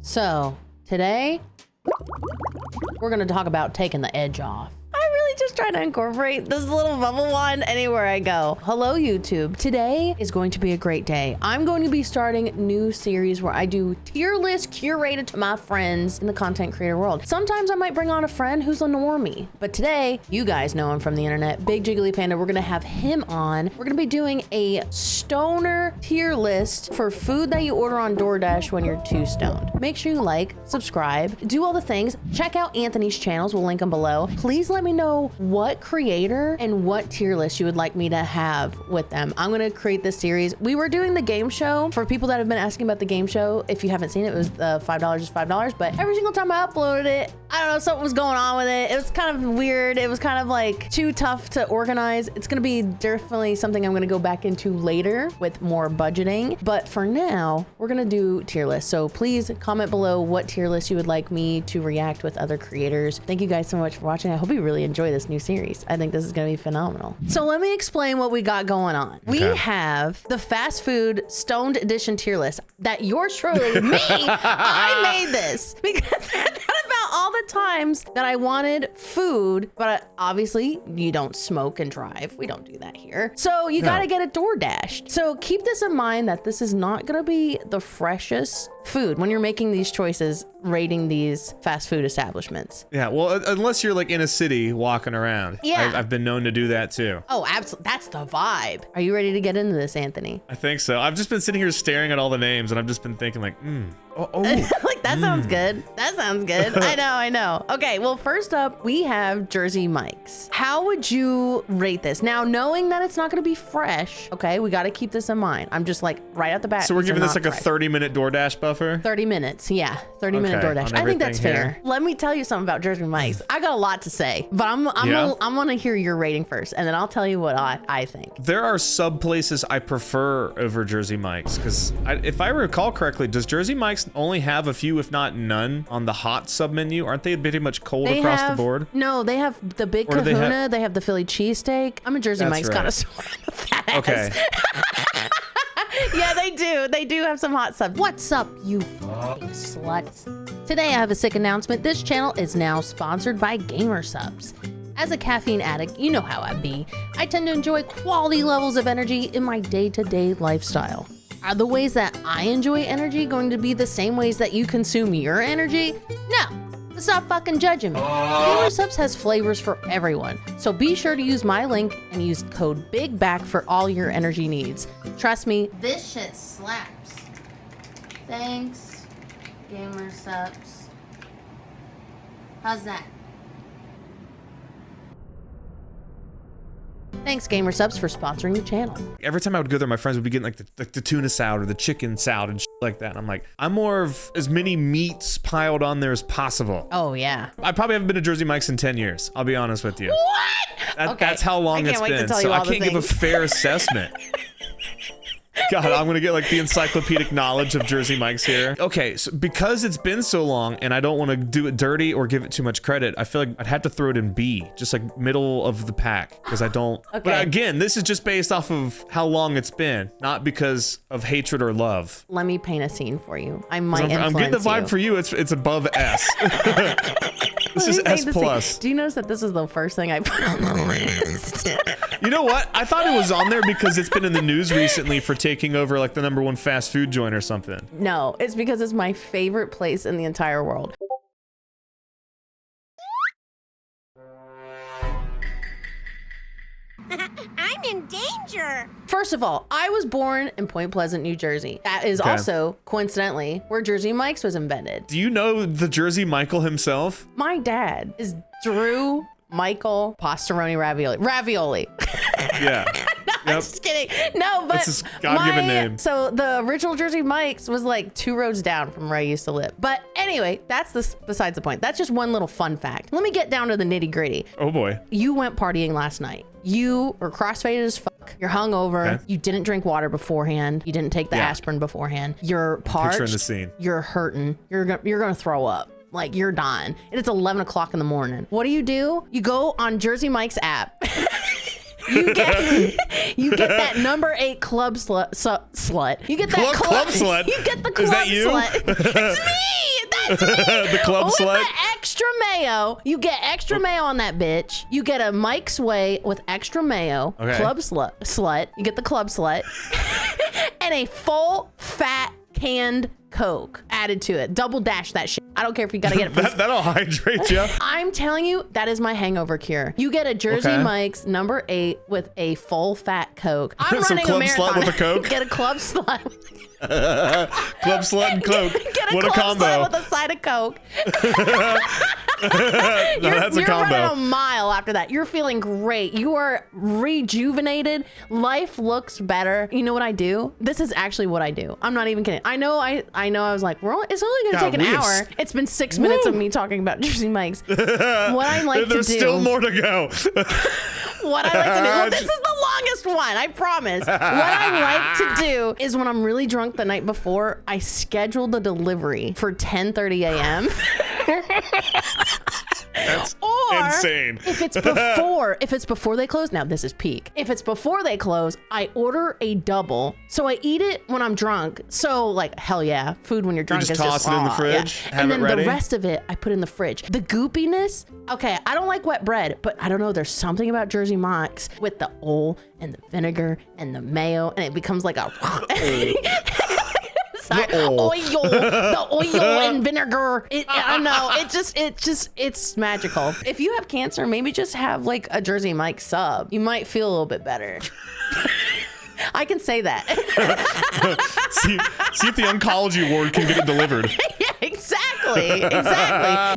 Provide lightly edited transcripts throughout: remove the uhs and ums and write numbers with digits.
So today we're gonna talk about taking the edge off. I really just try to incorporate this little bubble wand anywhere I go. Hello, YouTube. Today is going to be a great day. I'm going to be starting a new series where I do tier list curated to my friends in the content creator world. Sometimes I might bring on a friend who's a normie, but today, you guys know him from the internet, Bigjigglypanda. We're gonna have him on. We're gonna be doing a stoner tier list for food that you order on DoorDash when you're too stoned. Make sure you like, subscribe, do all the things. Check out Anthony's channels. We'll link them below. Please let me know what creator and what tier list you would like me to have with them. I'm gonna create this series. We were doing the game show. For people that have been asking about the game show, if you haven't seen it, it was $5 is $5, but every single time I uploaded it, I don't know, something was going on with it. It was kind of weird. It was kind of like too tough to organize. It's gonna be definitely something I'm gonna go back into later with more budgeting. But for now, we're gonna do tier lists. So please comment below what tier list you would like me to react with other creators. Thank you guys so much for watching. I hope you really enjoy this new series. I think this is gonna be phenomenal. So let me explain what we got going on. We have the fast food stoned edition tier list that yours truly, me, I made this because I thought about all the times that I wanted food, but obviously you don't smoke and drive. We don't do that here. So you gotta get it DoorDashed. So keep this in mind that this is not gonna be the freshest food when you're making these choices, rating these fast food establishments. Yeah, well, unless you're like in a city walking around. Yeah. I've been known to do that too. Oh, absolutely. That's the vibe. Are you ready to get into this, Anthony? I think so. I've just been sitting here staring at all the names and I've just been thinking like, like that sounds good. That sounds good. I know. Okay, well, first up, we have Jersey Mike's. How would you rate this? Now, knowing that it's not gonna be fresh, okay, we gotta keep this in mind. I'm just like right out the bat. So we're giving this like fresh. a 30-minute DoorDash buffer? 30 minutes, yeah. 30-minute DoorDash. I think that's fair. Here. Let me tell you something about Jersey Mike's. I got a lot to say, but I'm gonna hear your rating first, and then I'll tell you what I think. There are sub places I prefer over Jersey Mike's, because if I recall correctly, does Jersey Mike's only have a few, if not none, on the hot sub menu? Aren't they pretty much cold across the board? No, they have the Big Kahuna, they have the Philly cheesesteak. I'm a Jersey Mike's connoisseur. Okay. Yeah, they do. They do have some hot subs. What's up, you fucking sluts? Today I have a sick announcement. This channel is now sponsored by Gamer Subs. As a caffeine addict, you know how I be. I tend to enjoy quality levels of energy in my day-to-day lifestyle. Are the ways that I enjoy energy going to be the same ways that you consume your energy? No. Stop fucking judging me. Gamer Subs has flavors for everyone, so be sure to use my link and use code BIGBACK for all your energy needs. Trust me, this shit slaps. Thanks, Gamer Subs. How's that? Thanks, Gamer Subs, for sponsoring the channel. Every time I would go there, my friends would be getting like the tuna salad or the chicken salad and shit like that. And I'm like, I'm more of as many meats piled on there as possible. Oh, yeah. I probably haven't been to Jersey Mike's in 10 years. I'll be honest with you. What? That's how long it's been. So I can't give a fair assessment. God, I'm gonna get like the encyclopedic knowledge of Jersey Mike's here. Okay, so because it's been so long and I don't want to do it dirty or give it too much credit, I feel like I'd have to throw it in B, just like middle of the pack, because I don't. Okay. But again, this is just based off of how long it's been, not because of hatred or love. Let me paint a scene for you. I'm getting the vibe for you. It's above S. This is S plus. Do you notice that this is the first thing I put on the list? You know what? I thought it was on there because it's been in the news recently for taking over like the #1 fast food joint or something. No, it's because it's my favorite place in the entire world. I'm in danger. First of all, I was born in Point Pleasant, New Jersey. That is also, coincidentally, where Jersey Mike's was invented. Do you know the Jersey Michael himself? My dad is Drew Michael PastaroniRavioli. Yeah. No, I'm just kidding. No, but that's his God-given name. So the original Jersey Mike's was like 2 roads down from where I used to live. But anyway, that's besides the point. That's just one little fun fact. Let me get down to the nitty gritty. Oh boy. You went partying last night. You were crossfaded as fuck. You're hungover. Okay. You didn't drink water beforehand. You didn't take the aspirin beforehand. You're parched. Picturing the scene. You're hurting. You're gonna throw up. Like you're dying. And it's 11 o'clock in the morning. What do? You go on Jersey Mike's app. You get that number 8 club slut. You get that club slut. You get the club Is that you? slut. It's me. The club slut. With the extra mayo. You get extra mayo on that bitch. You get a Mike's Way with extra mayo. Okay. Club slut. You get the club slut. And a full fat canned Coke added to it. Double dash that shit. I don't care if you gotta get it. That'll hydrate you. I'm telling you, that is my hangover cure. You get a Jersey Mike's number 8 with a full fat Coke. I'm So running club a marathon. slut with a Coke? Get a club slut. Club slut and Coke. Get a What a club combo. slut with a side of Coke. That's a You're combo. running a mile after that. You're feeling great. You are rejuvenated. Life looks better. You know what I do? This is actually what I do. I'm not even kidding. I know I was like, it's only gonna take an hour. It's been 6 minutes of me talking about Jersey Mike's. What I like to do. There's still more to go. What I like to do. Well, this is the longest one, I promise. What I like to do is when I'm really drunk the night before, I schedule the delivery for 10:30 a.m. That's Or insane. if it's before they close, now this is peak. If it's before they close, I order a double. So I eat it when I'm drunk. So like, hell yeah, food when you're drunk just is toss just it in the raw, fridge, yeah. have And it then ready? the rest of it, I put in the fridge. The goopiness, okay, I don't like wet bread, but I don't know, there's something about Jersey Mike's with the oil and the vinegar and the mayo, and it becomes like a... Sorry, the oil and vinegar. I know, it's magical. If you have cancer, maybe just have like a Jersey Mike's sub. You might feel a little bit better. I can say that. see if the oncology ward can get it delivered. Yeah, exactly.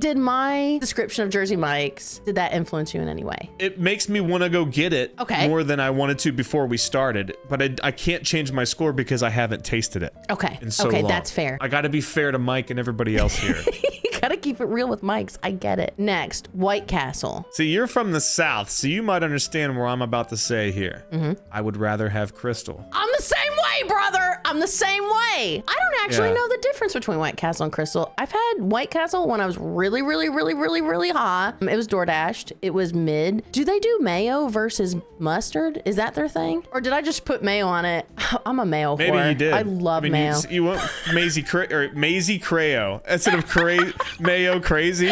Did my description of Jersey Mike's, did that influence you in any way? It makes me want to go get it more than I wanted to before we started, but I can't change my score because I haven't tasted it. Okay. In so long. That's fair. I got to be fair to Mike and everybody else here. You gotta keep it real with Mike's. I get it. Next, White Castle. See, you're from the South, so you might understand what I'm about to say here. I would rather have Crystal. I'm the same way, brother. I'm the same way. I don't actually know the difference between White Castle and Crystal. I've had White Castle when I was really high. It was DoorDashed. It was mid. Do they do mayo versus mustard? Is that their thing? Or did I just put mayo on it? I'm a mayo whore. Maybe you did. I love mayo. You want Maisie Creo instead of mayo crazy.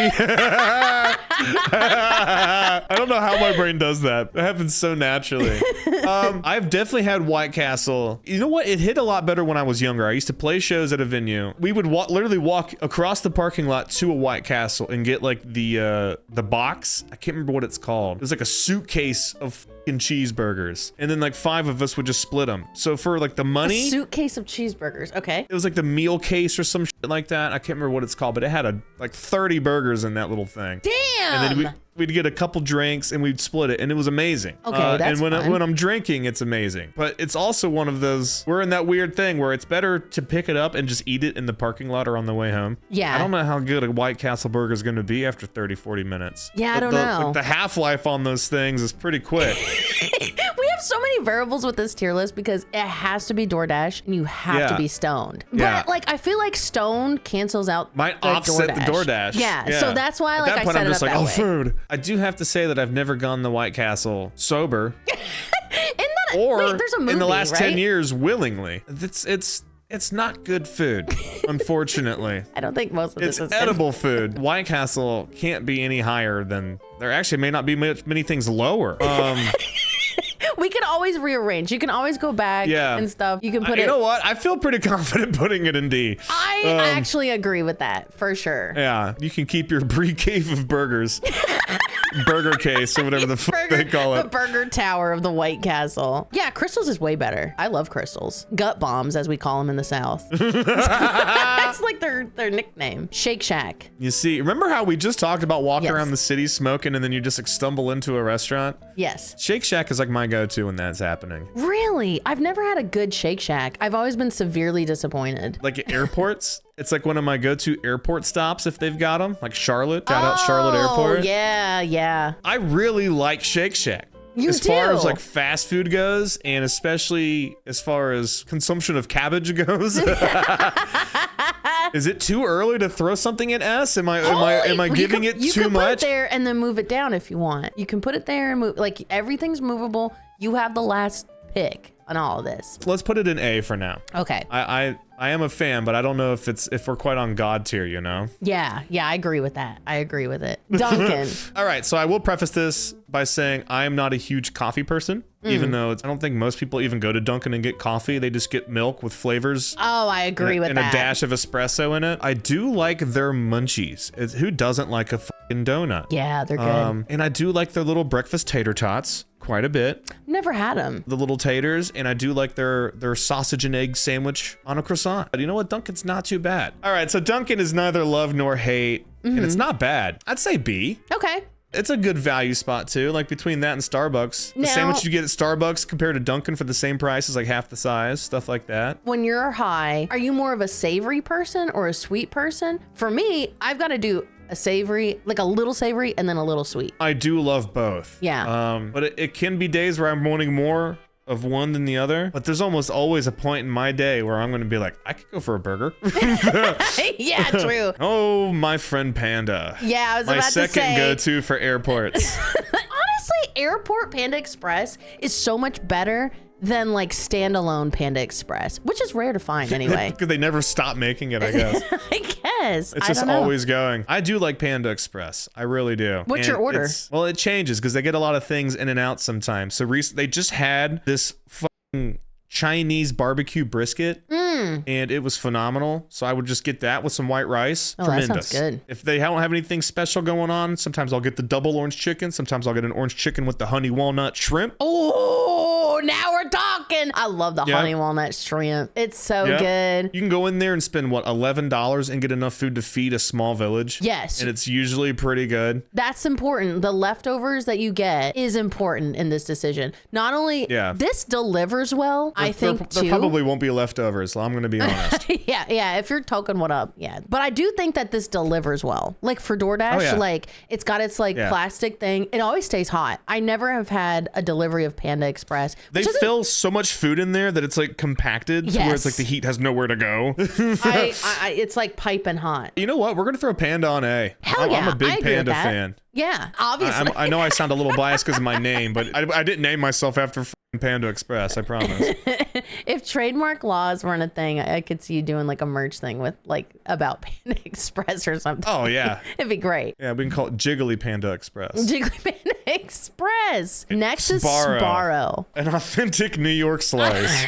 I don't know how my brain does that. It happens so naturally. I've definitely had White Castle. You know what? It hit a lot better when I was younger. I used to play shows at a venue. We would literally walk across the parking lot to a White Castle and get like the box. I can't remember what it's called. It was like a suitcase of fucking cheeseburgers, and then like 5 of us would just split them. So for like the money, A suitcase of cheeseburgers. Okay. it was like the meal case or some shit like that. I can't remember what it's called, but it had like 30 burgers in that little thing. Damn. And then we'd get a couple drinks and we'd split it, and it was amazing. Okay, that's and fun. when I'm drinking, it's amazing. But it's also one of those, we're in that weird thing where it's better to pick it up and just eat it in the parking lot or on the way home. Yeah. I don't know how good a White Castle burger is going to be after 30, 40 minutes. Yeah, I don't know. Like the half-life on those things is pretty quick. We have so many variables with this tier list because it has to be DoorDash and you have to be stoned. Yeah. But like, I feel like stoned cancels out Might the offset DoorDash. the DoorDash. Yeah, so that's why At like that I point, set I'm it just up like, that oh, way. food. I do have to say that I've never gone the White Castle sober. Wait, there's a movie, in the last right? 10 years, willingly. It's not good food, unfortunately. I don't think most of It's this is edible food. White Castle can't be any higher than, there actually may not be many things lower. We can always rearrange. You can always go back and stuff. You can put it. You know what? I feel pretty confident putting it in D. I actually agree with that for sure. Yeah, you can keep your brie cave of burgers. Burger case or whatever the fuck they call it. The burger tower of the White Castle. Yeah, Crystals is way better. I love Crystals. Gut bombs, as we call them in the South. That's like their nickname. Shake Shack. You see, remember how we just talked about walking around the city smoking and then you just like stumble into a restaurant? Yes. Shake Shack is like my go-to when that's happening. Really? I've never had a good Shake Shack. I've always been severely disappointed. Like at airports? It's like one of my go-to airport stops if they've got them. Like Charlotte. Shout out Charlotte Airport. Yeah. I really like Shake Shack. As far as like fast food goes, and especially as far as consumption of cabbage goes. Is it too early to throw something at S? Am I giving it too much? You can put it there and then move it down if you want. You can put it there and move. Like everything's movable. You have the last pick. on all of this? Let's put it in A for now. Okay. I am a fan, but I don't know if we're quite on God tier, you know? Yeah, I agree with that. I agree with it. Dunkin'. All right, so I will preface this by saying I am not a huge coffee person, even though I don't think most people even go to Dunkin' and get coffee. They just get milk with flavors. Oh, I agree with that. And a dash of espresso in it. I do like their munchies. Who doesn't like a fucking donut? Yeah, they're good. And I do like their little breakfast tater tots quite a bit. Never had them. The little taters, and I do like their sausage and egg sandwich on a croissant. But you know what? Dunkin's not too bad. All right, so Dunkin' is neither love nor hate, and it's not bad. I'd say B. Okay. It's a good value spot too. Like between that and Starbucks, the Now, sandwich you get at Starbucks compared to Dunkin' for the same price is like half the size, stuff like that. When you're high, are you more of a savory person or a sweet person? For me, I've got to do a savory, like a little savory and then a little sweet. I do love both. Yeah. But it can be days where I'm wanting more of one than the other, but there's almost always a point in my day where I'm going to be like, I could go for a burger. Yeah, true. Oh, my friend Panda. Yeah, I was about to say. My second go-to for airports. Honestly, Airport Panda Express is so much better than like standalone Panda Express, which is rare to find anyway. Because they never stop making it, I guess. I guess. It's just always going. I do like Panda Express. I really do. What's your order? Well, it changes because they get a lot of things in and out sometimes. So they just had this fucking Chinese barbecue brisket and it was phenomenal. So I would just get that with some white rice. Oh, Tremendous. that sounds good. If they don't have anything special going on, sometimes I'll get the double orange chicken. Sometimes I'll get an orange chicken with the honey walnut shrimp. Oh, now we're talking. I love the honey walnut shrimp. It's so good. You can go in there and spend what, $11 and get enough food to feed a small village. Yes. And it's usually pretty good. That's important. The leftovers that you get is important in this decision. Not only this delivers well, I think too. There probably won't be leftovers. I'm going to be honest. yeah. If you're token what up, But I do think that this delivers well. Like for DoorDash, like it's got its like plastic thing. It always stays hot. I never have had a delivery of Panda Express. They fill so much food in there that it's like compacted to where it's like the heat has nowhere to go. It's like piping hot. You know what? We're going to throw Panda on A. Hell yeah. I'm a big Panda fan. Yeah, obviously. I know I sound a little biased because of my name, but I didn't name myself after Panda Express, I promise. If trademark laws weren't a thing, I could see you doing like a merch thing with like about Panda Express or something. Oh, yeah. It'd be great. Yeah, we can call it Jigglypanda Express. Jigglypanda Express. Next is Sbarro. An authentic New York slice.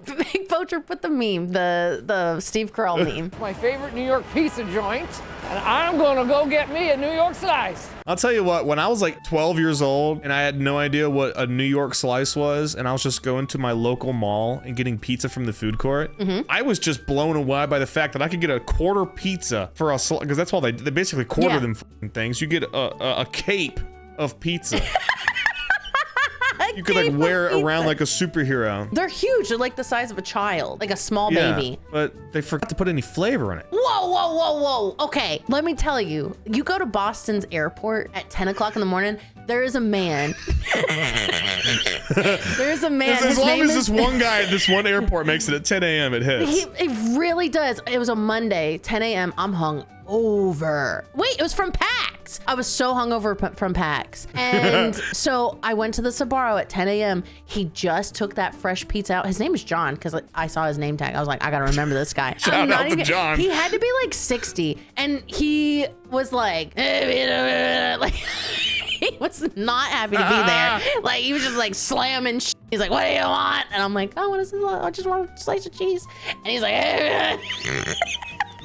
Big Poacher put the meme, the Steve Carell meme. My favorite New York pizza joint, and I'm gonna go get me a New York slice. I'll tell you what, when I was like 12 years old and I had no idea what a New York slice was, and I was just going to my local mall and getting pizza from the food court, I was just blown away by the fact that I could get a quarter pizza for a slice, because that's all they basically quarter them things. You get a cape of pizza. You could like wear it around like a superhero. They're huge. They're like the size of a child, like a small baby. But they forgot to put any flavor in it. Whoa. Okay, let me tell you. You go to Boston's airport at 10 o'clock in the morning, there is a man. There's a man. As long as this one guy at this one airport makes it at 10 a.m., it hits. It really does. It was a Monday, 10 a.m. I'm hung over. Wait, it was from PAX. I was so hungover from PAX. And so I went to the Sbarro at 10 a.m. He just took that fresh pizza out. His name is John, because I saw his name tag. I was like, I gotta remember this guy. Shout out to John. He had to be like 60. And he was like, he was not happy to be there. Like, he was just like slamming shit. He's like, what do you want? And I'm like, I just want a slice of cheese. And he's like,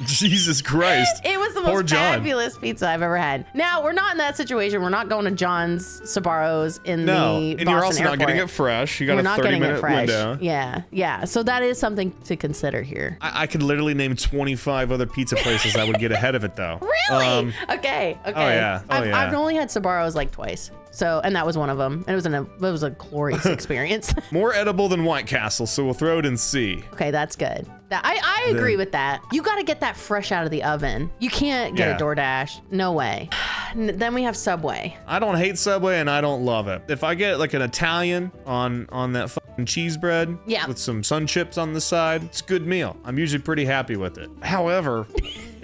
Jesus Christ. It was the most fabulous pizza I've ever had. Now, we're not in that situation. We're not going to John's Sbarro's in the Boston and you're also airport. Not getting it fresh. You got a 30-minute window. Yeah. So that is something to consider here. I could literally name 25 other pizza places that would get ahead of it, though. Really? Okay. Oh, yeah. I've only had Sbarro's like twice. So, and that was one of them. And it was a glorious experience. More edible than White Castle, so we'll throw it in C. Okay, that's good. I agree with that. You got to get that fresh out of the oven. You can't get a DoorDash. No way. Then we have Subway. I don't hate Subway and I don't love it. If I get like an Italian on that fucking cheese bread with some sun chips on the side, it's a good meal. I'm usually pretty happy with it. However,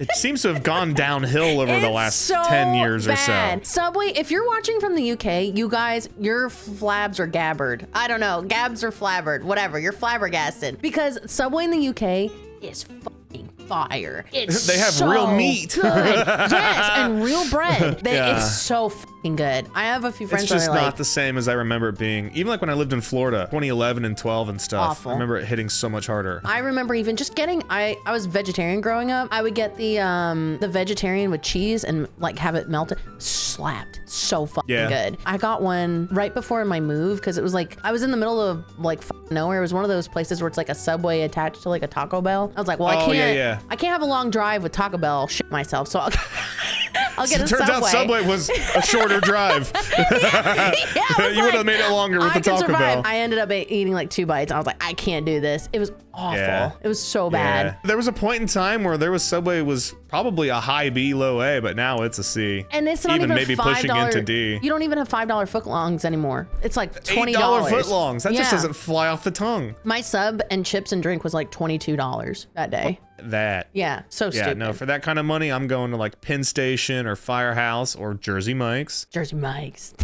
It seems to have gone downhill over the last so 10 years bad. or so. Subway, if you're watching from the UK, you guys, your flabs are gabbered. I don't know, gabs or flabbered, whatever. You're flabbergasted because Subway in the UK is fucking fire. It's they have so real meat. Good. Yes, and real bread. It's so fucking good. I have a few friends It's just that are not like, the same as I remember it being. Even like when I lived in Florida, 2011 and 12 and stuff. Awful. I remember it hitting so much harder. I remember even just getting, I was vegetarian growing up. I would get the vegetarian with cheese and like have it melted. Slapped. So fucking good. I got one right before my move because it was like, I was in the middle of like nowhere. It was one of those places where it's like a Subway attached to like a Taco Bell. I was like, well, I can't have a long drive with Taco Bell, shit myself. So I'll get a Subway. Turns out Subway was a shorter drive. You would have made it longer with the Taco Bell. I ended up eating like 2 bites. I was like, I can't do this. It was awful. Yeah. It was so bad. There was a point in time where there was Subway was probably a high B, low A, but now it's a C. And it's not even maybe $5. pushing into D. You don't even have $5 footlongs anymore. It's like $20. $8 footlongs. That just doesn't fly off the tongue. My sub and chips and drink was like $22 that day. That. Yeah, so stupid. Yeah, no, for that kind of money, I'm going to like Penn Station or Firehouse or Jersey Mike's. Jersey Mike's.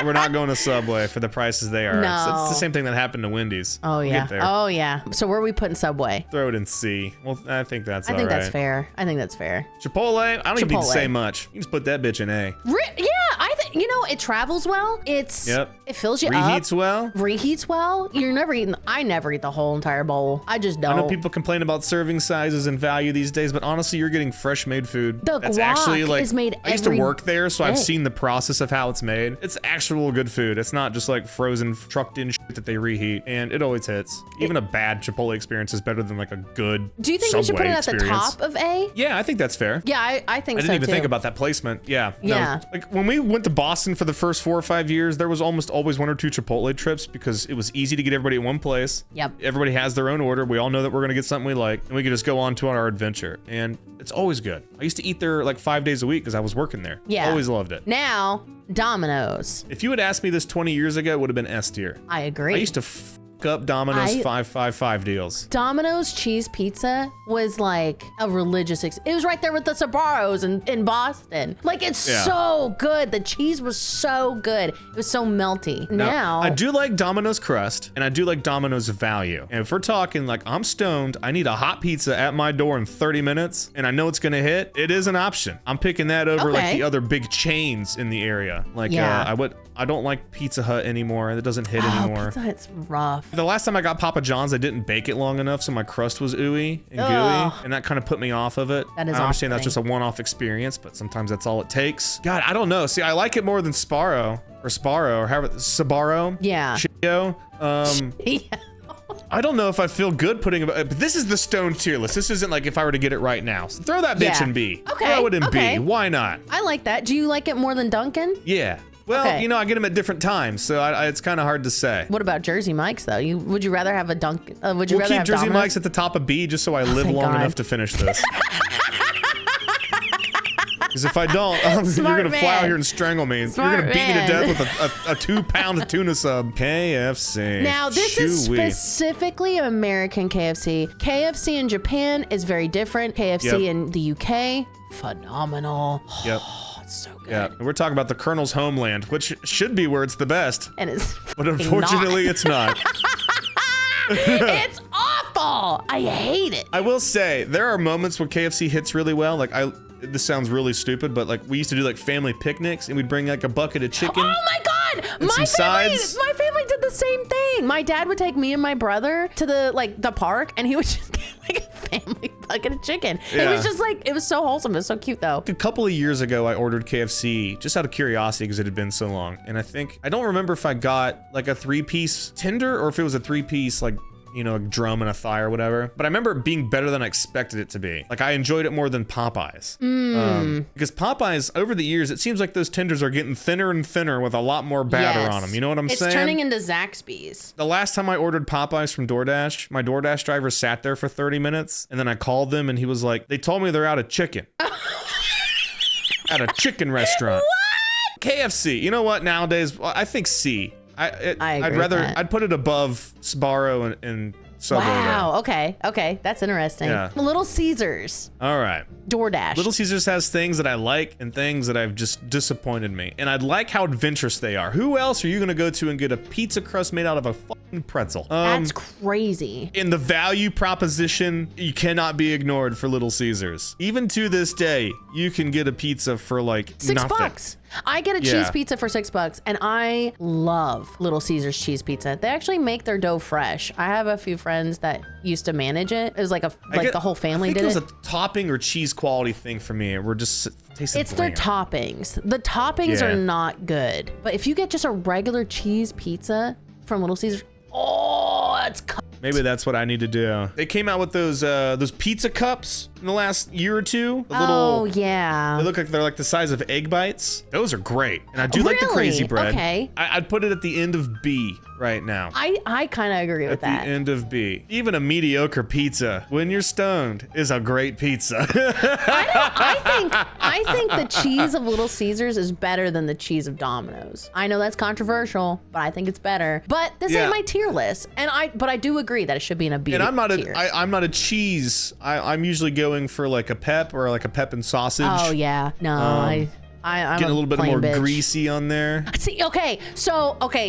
We're not going to Subway for the prices they are. No. It's the same thing that happened to Wendy's. Oh, We'll yeah. get there. Oh, yeah. So where are we putting Subway? Throw it in C. Well, I think that's all right. I think that's fair. I think that's fair. Chipotle, I don't even need to Chipotle. say much. You just put that bitch in A. Yeah, I think, it travels well. It fills you up. Reheats well. Reheats well. I never eat the whole entire bowl. I just don't. I know people complain about serving sizes and value these days, but honestly, you're getting fresh made food. The guac is made I used to every work there, so I've day. seen the process of how it's made. It's actual good food. It's not just like frozen, trucked in shit that they reheat, and it always hits. Even a bad Chipotle experience is better than like a good Do you think we should put it at Subway the top of A? Yeah, I think that's fair. Yeah, I think so I didn't even too. think about that placement. Yeah. Yeah. No, like when we went to Boston for the first 4 or 5 years, there was almost always 1 or 2 Chipotle trips because it was easy to get everybody at one place. Yep. Everybody has their own order. We all know that we're going to get something we like, and we can just go on to our adventure. And it's always good. I used to eat there like 5 days a week because I was working there. Yeah. Always loved it. Now, Domino's. If you had asked me this 20 years ago, it would have been S tier. I agree. I used to f up Domino's 555 deals. Domino's cheese pizza was like a religious it was right there with the Sbarros in Boston. Like, it's so good. The cheese was so good. It was so melty. Now I do like Domino's crust, and I do like Domino's value. And if we're talking like I'm stoned, I need a hot pizza at my door in 30 minutes, and I know it's gonna hit, it is an option. I'm picking that over like the other big chains in the area. Like I don't like Pizza Hut anymore. It doesn't hit anymore. Pizza Hut's rough. The last time I got Papa John's, I didn't bake it long enough, so my crust was ooey and gooey, and that kind of put me off of it. That is I understand that's just a one-off experience, but sometimes that's all it takes. God, I don't know. See, I like it more than Sbarro or however, Sbarro. Yeah. Chio. Yeah. I don't know if I feel good putting it, but this is the stone tier list. This isn't like if I were to get it right now. So throw that bitch in B. Okay. Throw it in okay. B. Why not? I like that. Do you like it more than Dunkin'? Yeah. Well, I get them at different times, so it's kind of hard to say. What about Jersey Mike's though? Would you rather have a Dunkin'? Would you We'll rather keep have Jersey Domino's? Mike's at the top of B just so I live thank long God. enough to finish this. Because if I don't, you're Smart going to fly out man. here and strangle me. Smart You're going to beat me to man. death with a 2-pound tuna sub. KFC. Now, this is Chewy. specifically American KFC. KFC in Japan is very different. KFC in the UK, phenomenal. Yep. It's so good. Yeah, and we're talking about the Colonel's homeland, which should be where it's the best. And it's But unfortunately, it's not. it's awful. I hate it. I will say, there are moments where KFC hits really well. Like, this sounds really stupid, but like we used to do like family picnics and we'd bring like a bucket of chicken. Oh my God! And some sides. My family did the same thing. My dad would take me and my brother to the park, and he would just get like a family bucket of chicken. It was just like, it was so wholesome. It was so cute though. A couple of years ago, I ordered KFC just out of curiosity because it had been so long. And I don't remember if I got like a 3-piece tender or if it was a 3-piece like, a drum and a thigh or whatever. But I remember it being better than I expected it to be. Like I enjoyed it more than Popeyes. Because Popeyes, over the years, it seems like those tenders are getting thinner and thinner with a lot more batter on them. You know what I'm saying? It's turning into Zaxby's. The last time I ordered Popeyes from DoorDash, my DoorDash driver sat there for 30 minutes and then I called them and he was like, they told me they're out of chicken. At a chicken restaurant. What? KFC. You know what? Nowadays, I think C. I'd agree with that. I'd put it above Sbarro and Subway Wow. there. Okay. Okay. That's interesting. Yeah. Little Caesars. All right. DoorDash. Little Caesars has things that I like and things that have just disappointed me. And I like how adventurous they are. Who else are you gonna go to and get a pizza crust made out of a fucking pretzel? That's crazy. In the value proposition, you cannot be ignored for Little Caesars. Even to this day, you can get a pizza for like nothing. $6. I get a cheese pizza for $6, and I love Little Caesars cheese pizza. They actually make their dough fresh. I have a few friends that used to manage it. It was like the whole family did it. I think it was a topping or cheese quality thing for me. We're just tasting It's their toppings. The toppings are not good. But if you get just a regular cheese pizza from Little Caesars, oh, it's maybe that's what I need to do. They came out with those pizza cups in the last year or two. Oh, yeah. They look like they're like the size of egg bites. Those are great. And I do like the crazy bread. Okay. I'd put it at the end of B right now. I kind of agree with that. At the end of B. Even a mediocre pizza, when you're stoned, is a great pizza. I think the cheese of Little Caesars is better than the cheese of Domino's. I know that's controversial, but I think it's better. But this ain't my tier list. But I do agree that it should be in a B tier. And I'm not a cheese. I'm usually going for like a pep or like a pep and sausage. Oh yeah. No, I'm getting a little bit more greasy on there. See, okay,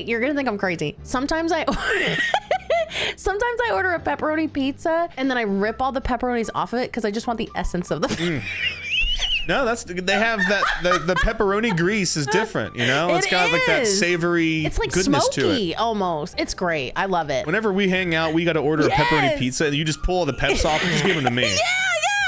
you're gonna think I'm crazy. Sometimes I order a pepperoni pizza and then I rip all the pepperonis off of it because I just want the essence of the No, they have that the pepperoni grease is different, you know? It's got like that savory it's like goodness to it. smoky almost. It's great. I love it. Whenever we hang out, we got to order a pepperoni pizza and you just pull all the peps off and just give them to me. Yeah.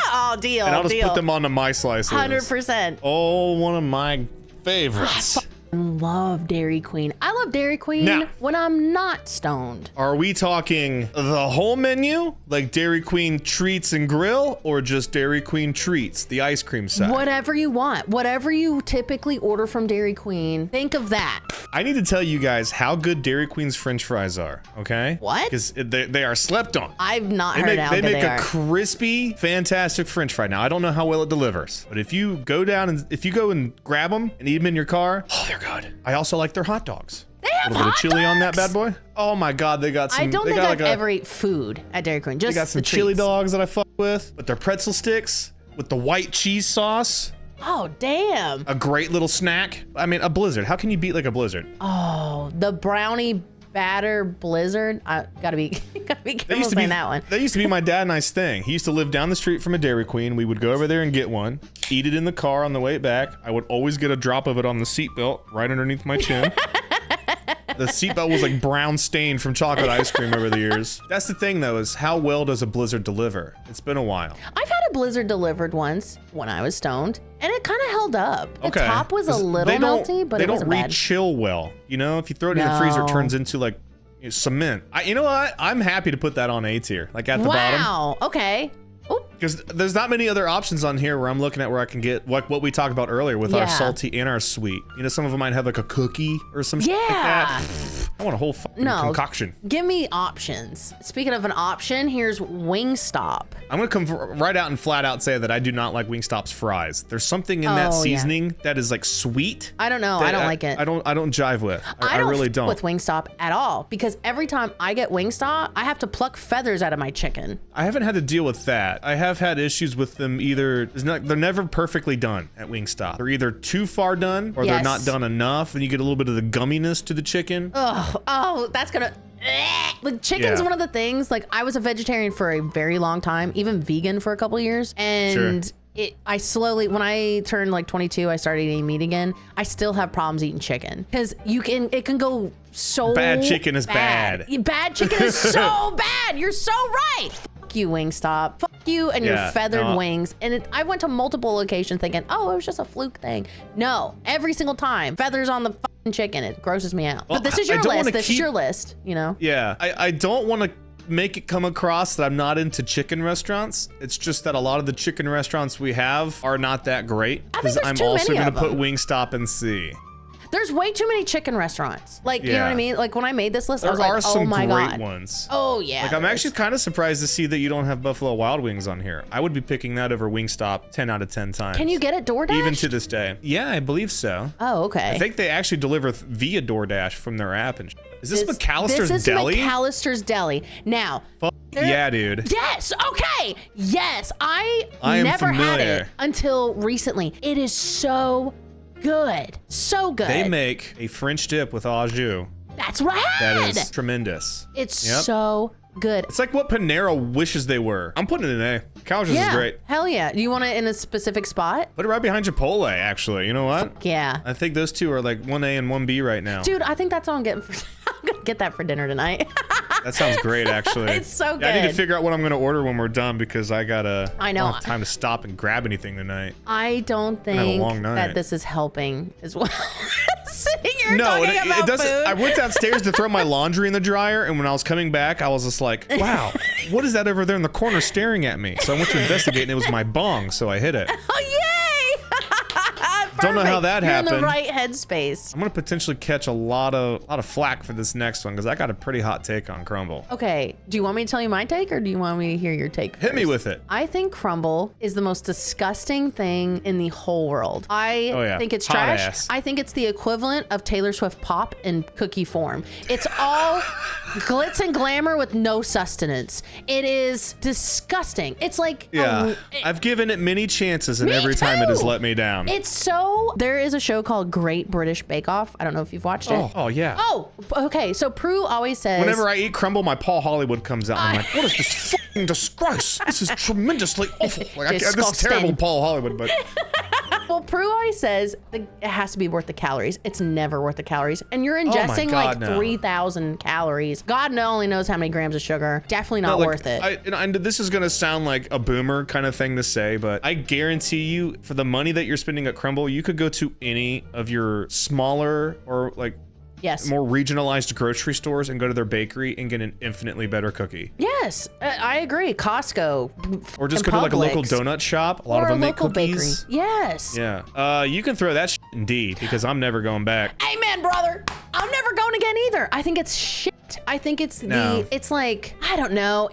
Oh, deal. And I'll just put them onto my slices. 100%. Oh, one of my favorites. Love Dairy Queen. I love Dairy Queen Now, when I'm not stoned. Are we talking the whole menu, like Dairy Queen treats and grill, or just Dairy Queen treats, the ice cream side? Whatever you want. Whatever you typically order from Dairy Queen, think of that. I need to tell you guys how good Dairy Queen's French fries are, okay? What? Because they are slept on. I've not heard how good they are. They make a crispy, fantastic French fry. Now, I don't know how well it delivers, but if you go and grab them and eat them in your car, oh, they're good. I also like their hot dogs. They have a little bit of chili dogs? on that bad boy. Oh my God, they got some. I don't think I've ever eaten food at Dairy Queen. Just they got some chili dogs that I fuck with their pretzel sticks with the white cheese sauce. Oh, damn. A great little snack. I mean, a Blizzard. How can you beat like a Blizzard? Oh, the brownie batter Blizzard. I gotta be careful saying that one. That used to be my dad and I's thing. He used to live down the street from a Dairy Queen. We would go over there and get one, eat it in the car on the way back. I would always get a drop of it on the seatbelt right underneath my chin. The seatbelt was like brown stained from chocolate ice cream over the years. That's the thing though, is how well does a Blizzard deliver? It's been a while. I've had a Blizzard delivered once when I was stoned, and it kind of held up. The top was a little melty, but it wasn't bad. They don't re-chill well. You know, if you throw it in the freezer, it turns into like cement. You know what? I'm happy to put that on A tier, like at the bottom. Wow, okay. Because there's not many other options on here where I'm looking at where I can get what we talked about earlier with our salty and our sweet. You know, some of them might have like a cookie or some shit like that. I want a whole fucking concoction. Give me options. Speaking of an option, here's Wingstop. I'm gonna come right out and flat out say that I do not like Wingstop's fries. There's something in that seasoning that is like sweet. I don't know. I don't like it. I don't jive with. I really don't. With Wingstop at all, because every time I get Wingstop, I have to pluck feathers out of my chicken. I haven't had to deal with that. I have had issues with them either. They're never perfectly done at Wingstop. They're either too far done or they're not done enough, and you get a little bit of the gumminess to the chicken. Oh, that's gonna. Like chicken's one of the things. Like I was a vegetarian for a very long time, even vegan for a couple of years, and I slowly, when I turned like 22, I started eating meat again. I still have problems eating chicken because it can go so bad. Chicken is bad. Bad chicken is so bad. You're so right. Fuck you, Wingstop. Fuck you and your feathered wings. And I went to multiple locations thinking, oh, it was just a fluke thing. No, every single time, feathers on the fucking chicken. It grosses me out. Well, but this is your list. This is your list. You know. Yeah, I don't want to make it come across that I'm not into chicken restaurants. It's just that a lot of the chicken restaurants we have are not that great. Because I'm also going to put Wingstop in C. There's way too many chicken restaurants. Like, you know what I mean? Like when I made this list, I was like, oh my God. There are some great ones. Oh yeah. Like I'm actually kind of surprised to see that you don't have Buffalo Wild Wings on here. I would be picking that over Wingstop 10 out of 10 times. Can you get it DoorDash? Even to this day. Yeah, I believe so. Oh, okay. I think they actually deliver via DoorDash from their app. And is this McAllister's Deli? This is McAllister's Deli. Now, Yeah, dude. Yes. Okay. Yes. I am never had familiar. it until recently. It is so good. So good. They make a French dip with au jus. That's what I had. That is tremendous. It's so good. It's like what Panera wishes they were. I'm putting it in A. Couches is great. Hell yeah. Do you want it in a specific spot? Put it right behind Chipotle, actually. You know what? Yeah. I think those two are like 1A and 1B right now. Dude, I think that's all I'm getting for I'm gonna get that for dinner tonight. That sounds great, actually. It's so good. Yeah, I need to figure out what I'm gonna order when we're done because I know. don't have time to stop and grab anything tonight. I don't have a think long night. that this is helping as well. Sitting here No, talking it about doesn't. food. I went downstairs to throw my laundry in the dryer, and when I was coming back, I was just like, wow, what is that over there in the corner staring at me? So I went to investigate, and it was my bong, so I hit it. Oh, yay! Don't know how that You're happened. in the right headspace. I'm gonna potentially catch a lot of flack for this next one because I got a pretty hot take on crumble. Okay, do you want me to tell you my take or do you want me to hear your take Hit me with it. I think crumble is the most disgusting thing in the whole world. I think it's Hot trash. ass. I think it's the equivalent of Taylor Swift pop in cookie form. It's all glitz and glamour with no sustenance. It is disgusting. It's like I've given it many chances and Me every time it has too. let me down. It's so. There is a show called Great British Bake Off. I don't know if you've watched it. Oh yeah. Oh, okay. So Prue always says. Whenever I eat crumble, my Paul Hollywood comes out. And I'm like, what is this fucking disgrace? This is tremendously awful. Like, this is Disgusting. terrible Paul Hollywood, but Well, Prue always says it has to be worth the calories. It's never worth the calories. And you're ingesting God, like no. 3,000 calories. God only knows how many grams of sugar. Definitely not like, worth it. And this is gonna sound like a boomer kind of thing to say, but I guarantee you, for the money that you're spending at Crumble, you could go to any of your smaller or like yes. more regionalized grocery stores and go to their bakery and get an infinitely better cookie. Yes, I agree. Costco. Or just and go to like a local Publix. donut shop. A lot Or of them a make local cookies. bakery. Yes. Yeah. You can throw that shit in D because I'm never going back. Amen, brother. I'm never going again either. I think it's shit. I think it's it's like, I don't know.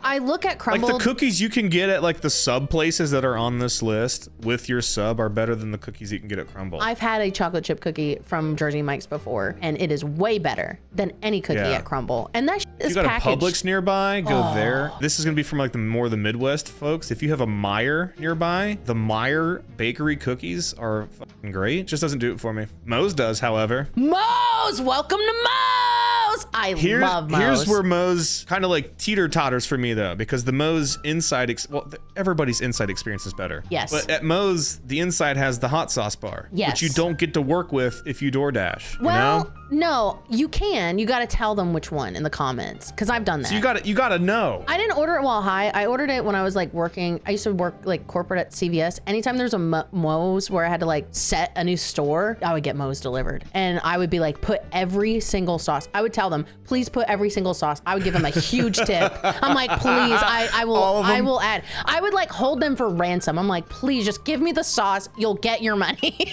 I look at crumble. Like the cookies you can get at like the sub places that are on this list with your sub are better than the cookies you can get at Crumble. I've had a chocolate chip cookie from Jersey Mike's before, and it is way better than any cookie at Crumble. And that If is you got packaged. a Publix nearby, go there. This is gonna be from like the Midwest folks. If you have a Meyer nearby, the Meyer bakery cookies are fucking great. Just doesn't do it for me. Moe's does, however. Moe's! Welcome to Moe's! I love Moe's. Here's where Moe's kind of like teeter-totters for me though, because the Moe's inside, everybody's inside experience is better. Yes. But at Moe's, the inside has the hot sauce bar, Yes. which you don't get to work with if you DoorDash. Well, you know? no, you can. You got to tell them which one in the comments, because I've done that. So you gotta know. I didn't order it while high. I ordered it when I was like working. I used to work like corporate at CVS. Anytime there's a Moe's where I had to like set a new store, I would get Moe's delivered. And I would be like, put every single sauce. I would tell them, please put every single sauce. I would give them a huge tip. I'm like, please, I will add. I would like hold them for ransom. I'm like, please just give me the sauce. You'll get your money.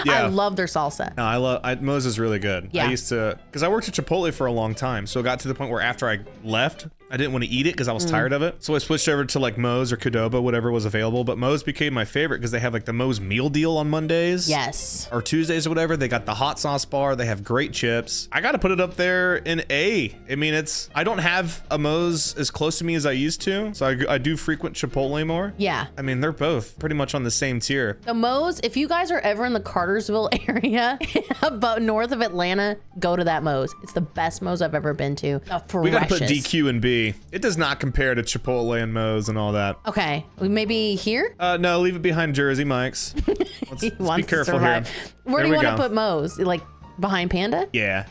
I love their salsa. No, Moe's is really good. Yeah. I used to, because I worked at Chipotle for a long time, so it got to the point where after I left, I didn't want to eat it because I was tired of it. So I switched over to like Moe's or Qdoba, whatever was available. But Moe's became my favorite because they have like the Moe's meal deal on Mondays. Yes. Or Tuesdays or whatever. They got the hot sauce bar. They have great chips. I got to put it up there in A. I mean, I don't have a Moe's as close to me as I used to. So I do frequent Chipotle more. Yeah. I mean, they're both pretty much on the same tier. The Moe's, if you guys are ever in the Cartersville area, about north of Atlanta, go to that Moe's. It's the best Moe's I've ever been to. We got to put DQ and B. It does not compare to Chipotle and Moe's and all that. Okay, maybe here? No, leave it behind Jersey Mike's. Let's be careful here. Where do you want to put Moe's? Like behind Panda? Yeah.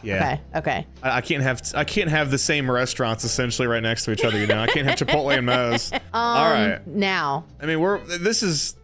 Okay. I can't have the same restaurants essentially right next to each other. You know, I can't have Chipotle and Moe's. All right. Now, I mean, this is